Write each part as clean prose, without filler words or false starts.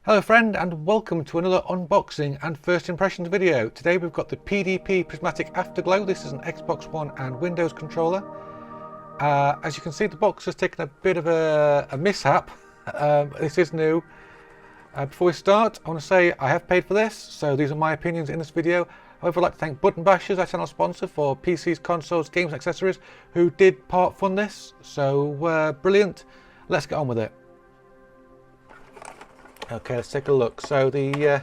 Hello friend, and welcome to another unboxing and first impressions video. Today we've got the PDP Prismatic Afterglow. This is an Xbox One and Windows controller. As you can see, the box has taken a bit of a mishap. This is new. Before we start, I want to say I have paid for this, so these are my opinions in this video. However, I'd like to thank Button Bashers, our channel sponsor for PCs, consoles, games and accessories, who did part fund this. So brilliant. Let's get on with it. Okay, let's take a look. So the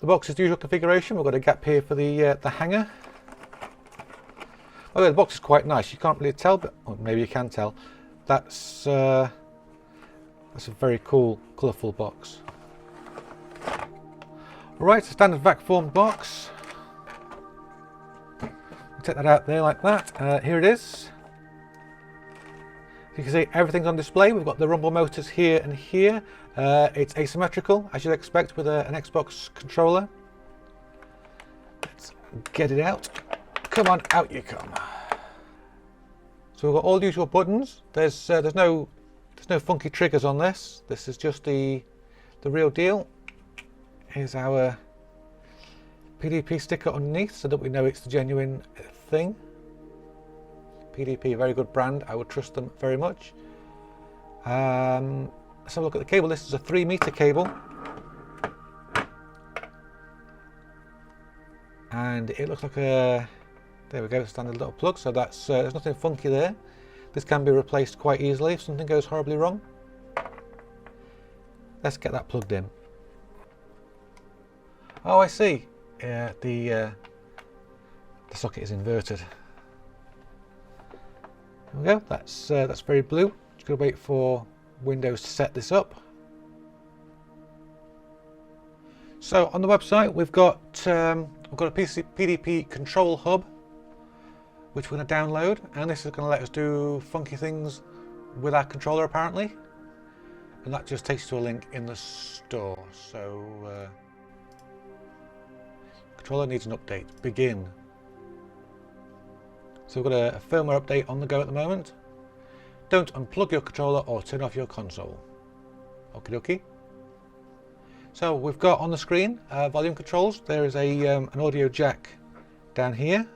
box's usual configuration. We've got a gap here for the hanger. Oh, the box is quite nice. You can't really tell, but or maybe you can tell. That's a very cool, colourful box. All right, standard vac formed box. Take that out there like that. Here it is. You can see everything's on display. We've got the rumble motors here and here. It's asymmetrical, as you'd expect with an Xbox controller. Let's get it out. Come on, out you come. So we've got all the usual buttons. There's no funky triggers on this. This is just the real deal. Here's our PDP sticker underneath, so that we know it's the genuine thing. PDP, a very good brand. I would trust them very much. Let's have a look at the cable. This is a 3-meter cable, and it looks like a, there we go, standard little plug. So that's there's nothing funky there. This can be replaced quite easily if something goes horribly wrong. Let's get that plugged in. Oh, I see. The socket is inverted. There we go. That's very blue. Just gotta wait for Windows to set this up. So on the website we've got a PDP control hub, which we're going to download, and this is going to let us do funky things with our controller apparently, and that just takes you to a link in the store. So controller needs an update. Begin. So we've got a firmware update on the go at the moment. Don't unplug your controller or turn off your console. Okie dokie. So we've got on the screen volume controls. There is an audio jack down here.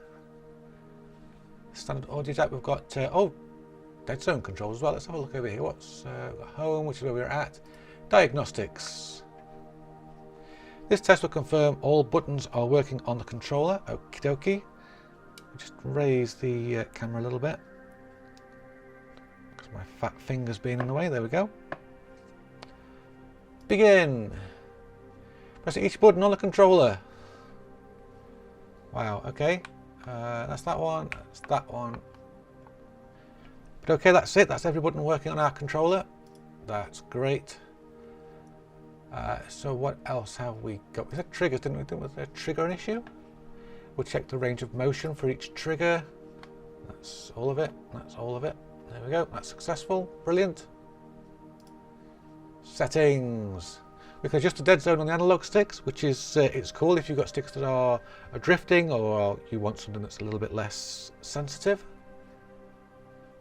Standard audio jack. We've got dead zone controls as well. Let's have a look over here. What's home, which is where we're at. Diagnostics. This test will confirm all buttons are working on the controller. Okie dokie. Just raise the camera a little bit because my fat finger's being in the way. There we go. Begin. Press each button on the controller. Wow, okay. That's that one, that's that one. But okay, that's it. That's every button working on our controller. That's great. So what else have we got? We said triggers, didn't we? Was there a trigger an issue? We'll check the range of motion for each trigger. That's all of it. That's all of it. There we go. That's successful. Brilliant. Settings. We can adjust the dead zone on the analog sticks, which is it's cool if you've got sticks that are drifting or you want something that's a little bit less sensitive.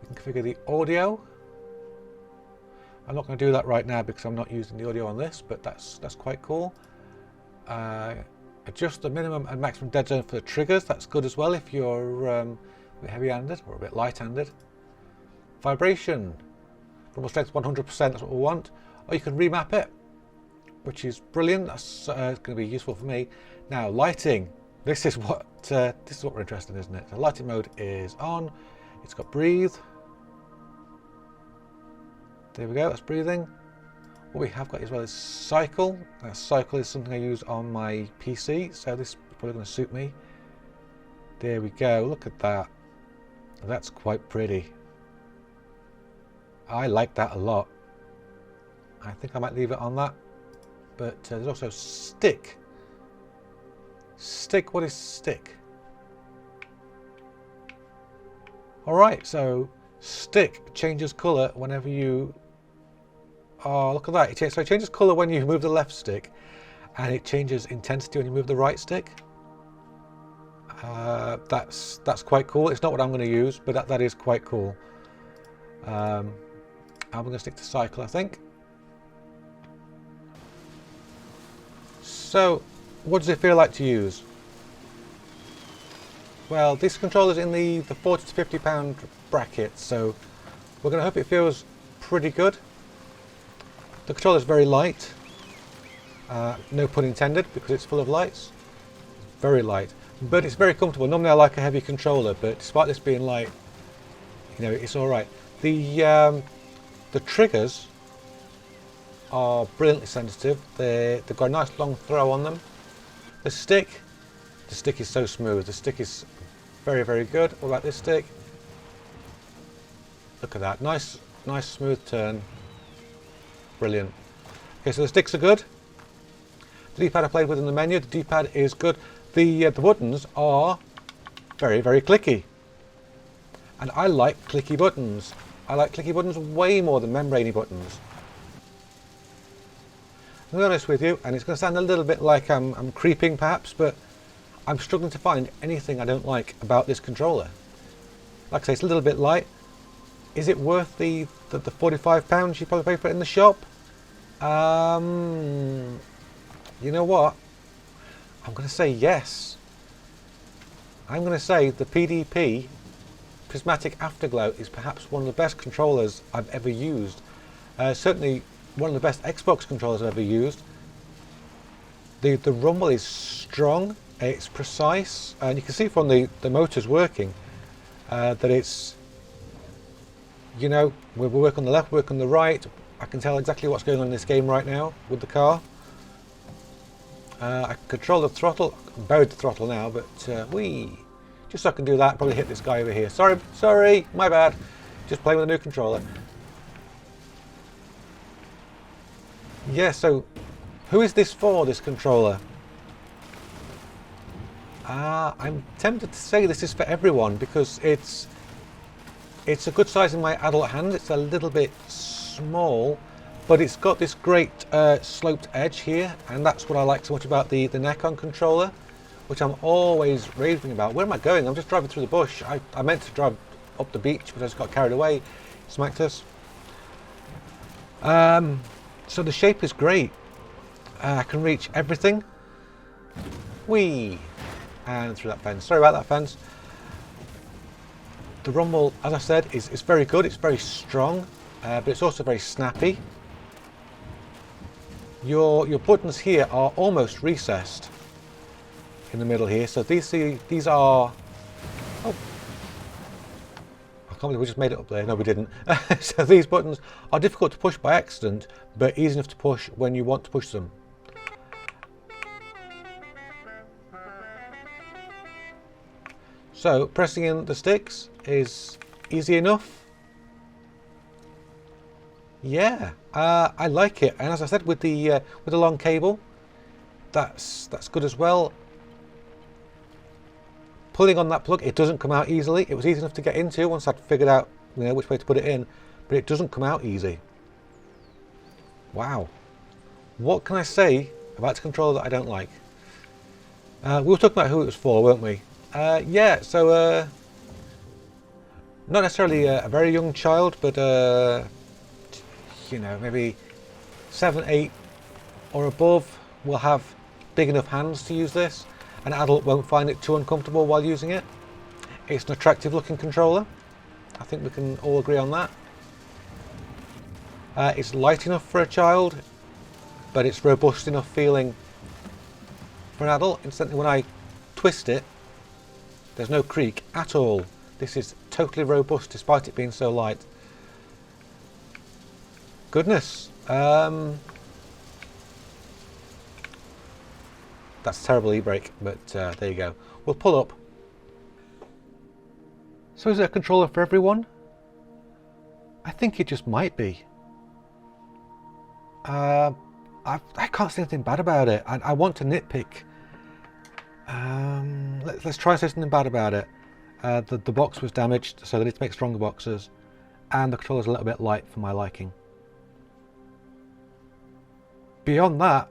We can configure the audio. I'm not going to do that right now because I'm not using the audio on this, but that's quite cool. Adjust the minimum and maximum dead zone for the triggers. That's good as well if you're a bit heavy-handed or a bit light-handed. Vibration. Rumble strength 100%, that's what we want. Or you can remap it, which is brilliant. That's going to be useful for me. Now, lighting. This is what we're interested in, isn't it? So lighting mode is on. It's got breathe. There we go, that's breathing. What we have got as well is cycle. Cycle is something I use on my PC, so this is probably going to suit me. There we go, look at that. That's quite pretty. I like that a lot. I think I might leave it on that. But there's also stick. Stick, what is stick? Alright, so stick changes colour whenever you... Oh, look at that. So it changes colour when you move the left stick, and it changes intensity when you move the right stick. That's quite cool. It's not what I'm going to use, but that is quite cool. I'm going to stick to cycle, I think. So, what does it feel like to use? Well, this controller's in the 40 to 50 pound bracket, so we're going to hope it feels pretty good. The controller's very light, no pun intended, because it's full of lights. Very light, but it's very comfortable. Normally I like a heavy controller, but despite this being light, you know, it's all right. The triggers are brilliantly sensitive. They've got a nice long throw on them. The stick is so smooth. The stick is very, very good. What about this stick? Look at that, nice smooth turn. Brilliant. Okay, so the sticks are good. The D-pad I played with in the menu. The D-pad is good. The buttons are very, very clicky. And I like clicky buttons. I like clicky buttons way more than membraney buttons. I'm going to be honest with you, and it's going to sound a little bit like I'm creeping perhaps, but I'm struggling to find anything I don't like about this controller. Like I say, it's a little bit light. Is it worth the £45 you probably pay for it in the shop? You know what? I'm going to say yes. I'm going to say the PDP Prismatic Afterglow is perhaps one of the best controllers I've ever used. Certainly one of the best Xbox controllers I've ever used. The rumble is strong, it's precise, and you can see from the motors working that it's, you know, we work on the left, work on the right. I can tell exactly what's going on in this game right now with the car. I control the throttle. I buried the throttle now, but just so I can do that, probably hit this guy over here. Sorry, my bad. Just playing with a new controller. Yeah, so who is this for, this controller? I'm tempted to say this is for everyone because it's a good size in my adult hand. It's a little bit small, but it's got this great sloped edge here, and that's what I like so much about the neck-on controller, which I'm always raving about. Where am I going? I'm just driving through the bush. I meant to drive up the beach, but I just got carried away. Smacked us. So the shape is great. I can reach everything. Whee! And through that fence. Sorry about that fence. The rumble, as I said, is very good. It's very strong, but it's also very snappy. Your buttons here are almost recessed in the middle here. So these are. Oh, I can't believe we just made it up there. No, we didn't. So these buttons are difficult to push by accident, but easy enough to push when you want to push them. So pressing in the sticks is easy enough. Yeah, I like it, and as I said, with the long cable, that's good as well. Pulling on that plug, it doesn't come out easily. It was easy enough to get into once I'd figured out, you know, which way to put it in, but it doesn't come out easy. Wow, what can I say about the controller that I don't like? We were talking about who it was for, weren't we? Yeah, so not necessarily a very young child, but you know, maybe 7, 8 or above will have big enough hands to use this. An adult won't find it too uncomfortable while using it. It's an attractive looking controller. I think we can all agree on that. It's light enough for a child, but it's robust enough feeling for an adult. Instantly when I twist it, there's no creak at all. This is totally robust despite it being so light. Goodness. That's a terrible e-brake, but there you go. We'll pull up. So is it a controller for everyone? I think it just might be. I can't say anything bad about it. I want to nitpick. Let's try something bad about it. The box was damaged, so they need to make stronger boxes, and the controller's a little bit light for my liking. Beyond that,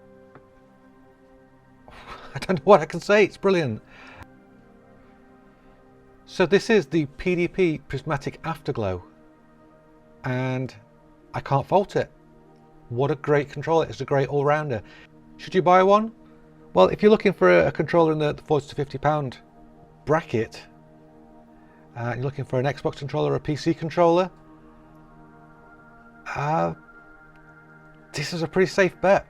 I don't know what I can say. It's brilliant. So this is the PDP Prismatic Afterglow, and I can't fault it. What a great controller. It's a great all-rounder. Should you buy one? Well, if you're looking for a controller in the £40 to £50 bracket, you're looking for an Xbox controller or a PC controller, this is a pretty safe bet.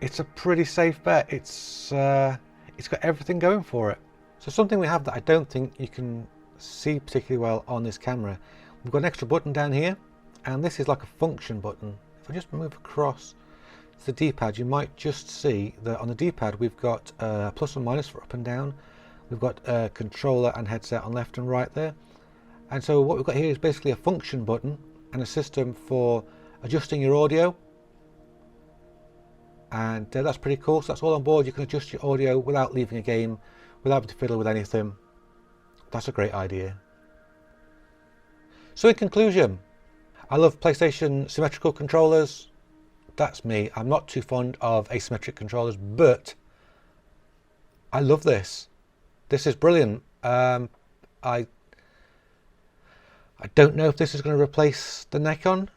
It's a pretty safe bet. It's got everything going for it. So something we have that I don't think you can see particularly well on this camera. We've got an extra button down here, and this is like a function button. If I just move across to the D-pad, you might just see that on the D-pad we've got plus and minus for up and down. We've got a controller and headset on left and right there. And so what we've got here is basically a function button and a system for adjusting your audio. And that's pretty cool. So that's all on board. You can adjust your audio without leaving a game, without having to fiddle with anything. That's a great idea. So in conclusion, I love PlayStation symmetrical controllers. That's me. I'm not too fond of asymmetric controllers, but I love this. This is brilliant. I don't know if this is going to replace the Nikon,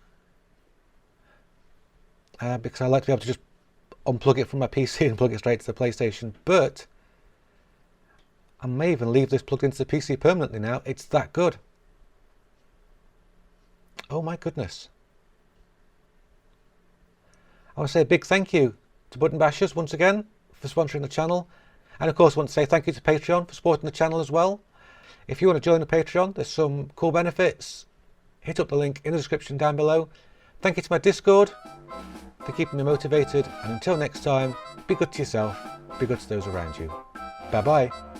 because I like to be able to just unplug it from my PC and plug it straight to the PlayStation, but I may even leave this plugged into the PC permanently now. It's that good. Oh my goodness. I want to say a big thank you to Button Bashers once again for sponsoring the channel, and of course I want to say thank you to Patreon for supporting the channel as well. If you want to join the Patreon, there's some cool benefits. Hit up the link in the description down below. Thank you to my Discord for keeping me motivated, and until next time, be good to yourself, be good to those around you. Bye bye.